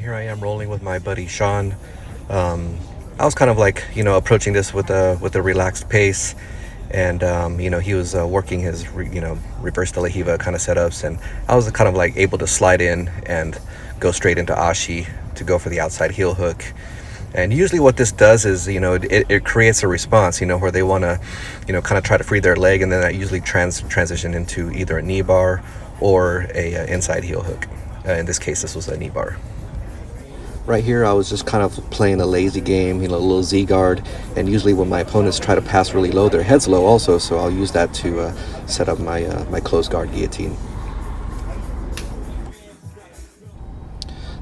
Here I am rolling with my buddy Sean. I was kind of like, approaching this with a relaxed pace, and he was working his reverse de la Riva kind of setups, and I was kind of like able to slide in and go straight into ashi to go for the outside heel hook. And usually what this does is, it creates a response, where they want to, kind of try to free their leg, and then that usually transition into either a knee bar or a inside heel hook. In this case, this was a knee bar. Right here, I was just kind of playing a lazy game, a little Z-guard, and usually when my opponents try to pass really low, their head's low also, so I'll use that to set up my closed guard guillotine.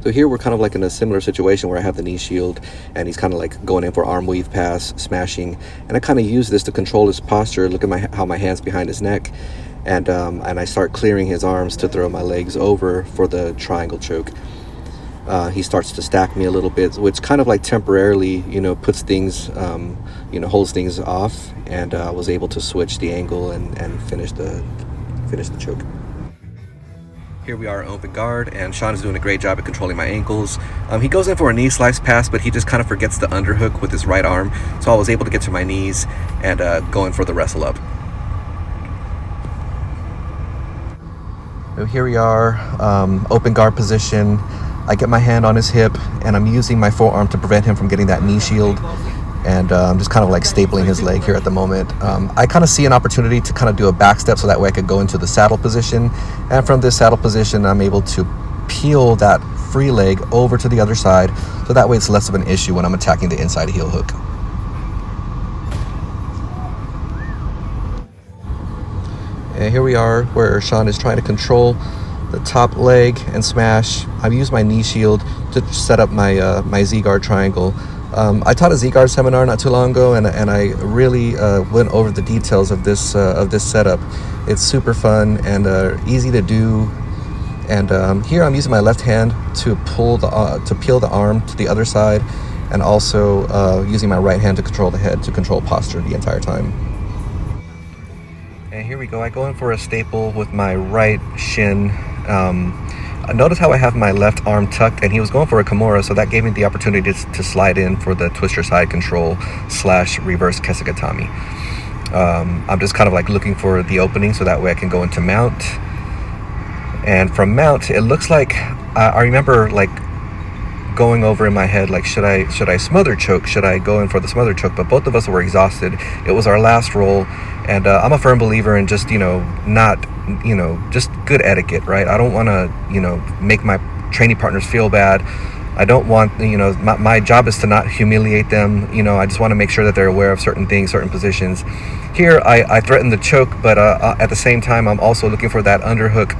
So here we're kind of like in a similar situation where I have the knee shield, and he's kind of like going in for arm weave pass, smashing, and I kind of use this to control his posture. Look at how my hand's behind his neck, and I start clearing his arms to throw my legs over for the triangle choke. He starts to stack me a little bit, which kind of like temporarily, puts things, holds things off, and I was able to switch the angle and finish the choke. Here we are, open guard, and Sean is doing a great job at controlling my ankles. He goes in for a knee slice pass, but he just kind of forgets the underhook with his right arm, so I was able to get to my knees and go in for the wrestle up. So here we are, open guard position. I get my hand on his hip, and I'm using my forearm to prevent him from getting that knee shield, and I'm just kind of like stapling his leg here at the moment. I kind of see an opportunity to kind of do a back step so that way I could go into the saddle position, and from this saddle position I'm able to peel that free leg over to the other side, so that way it's less of an issue when I'm attacking the inside heel hook. And here we are where Sean is trying to control the top leg and smash. I've used my knee shield to set up my Z-guard triangle. I taught a Z-guard seminar not too long ago, and I really went over the details of this setup. It's super fun and easy to do. And here I'm using my left hand to peel the arm to the other side, and also using my right hand to control the head, to control posture the entire time. And here we go. I go in for a staple with my right shin. Notice how I have my left arm tucked, and he was going for a Kimura, so that gave me the opportunity to slide in for the twister side control / reverse Kesagatami. I'm just kind of like looking for the opening so that way I can go into mount. And from mount, it looks like I remember like going over in my head, like, should I smother choke? Should I go in for the smother choke? But both of us were exhausted. It was our last roll, and I'm a firm believer in just, just good etiquette, right? I don't want to, make my training partners feel bad. I don't want, my job is to not humiliate them. I just want to make sure that they're aware of certain things, certain positions. Here, I threaten the choke, but at the same time, I'm also looking for that underhook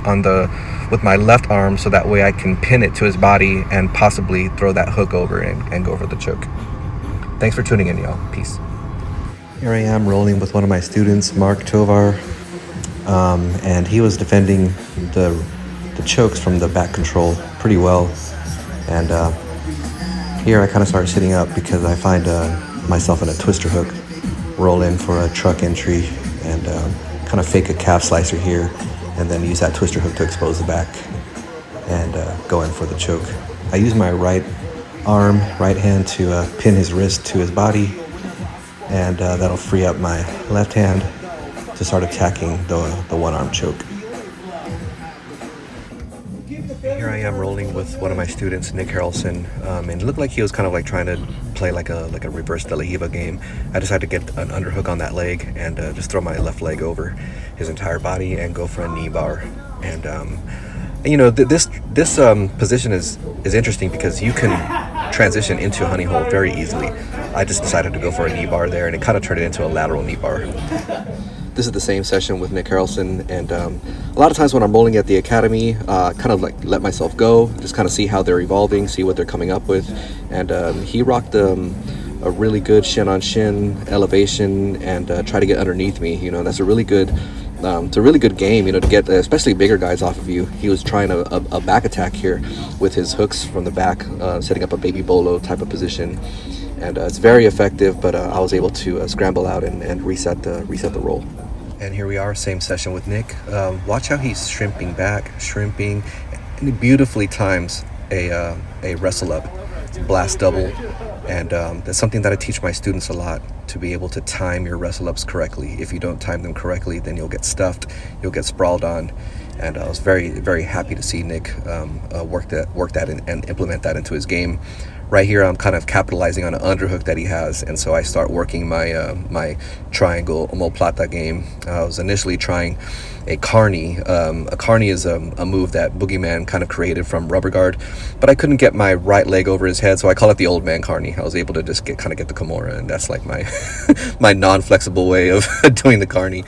with my left arm, so that way I can pin it to his body and possibly throw that hook over and go for the choke. Thanks for tuning in, y'all. Peace. Here I am rolling with one of my students, Mark Tovar, and he was defending the chokes from the back control pretty well. And here I kind of started sitting up because I find myself in a twister hook, roll in for a truck entry, and kind of fake a calf slicer here, and then use that twister hook to expose the back and go in for the choke. I use my right hand to pin his wrist to his body, and that'll free up my left hand to start attacking the one-arm choke. Here I am rolling with one of my students, Nick Harrelson, and it looked like he was kind of like trying to play like a reverse de la Riva game. I decided to get an underhook on that leg and just throw my left leg over his entire body and go for a knee bar. And this position is interesting because you can transition into a honey hole very easily. I just decided to go for a knee bar there, and it kind of turned it into a lateral knee bar. This is the same session with Nick Harrelson, and a lot of times when I'm rolling at the academy, kind of like let myself go, just kind of see how they're evolving, see what they're coming up with. And he rocked a really good shin-on-shin elevation and try to get underneath me. That's a really good it's a really good game, to get especially bigger guys off of you. He was trying a back attack here with his hooks from the back, setting up a baby bolo type of position. And it's very effective, but I was able to scramble out and reset the roll. And here we are, same session with Nick. Watch how he's shrimping back, and he beautifully times a wrestle up, blast double, and that's something that I teach my students a lot, to be able to time your wrestle ups correctly. If you don't time them correctly, then you'll get stuffed, you'll get sprawled on. And I was very happy to see Nick work that and implement that into his game. Right here, I'm kind of capitalizing on an underhook that he has, and so I start working my triangle omoplata game. I was initially trying a carny. A carny is a move that Boogeyman kind of created from rubber guard, but I couldn't get my right leg over his head, so I call it the old man carny. I was able to just get the Kimura, and that's like my my non-flexible way of doing the carny.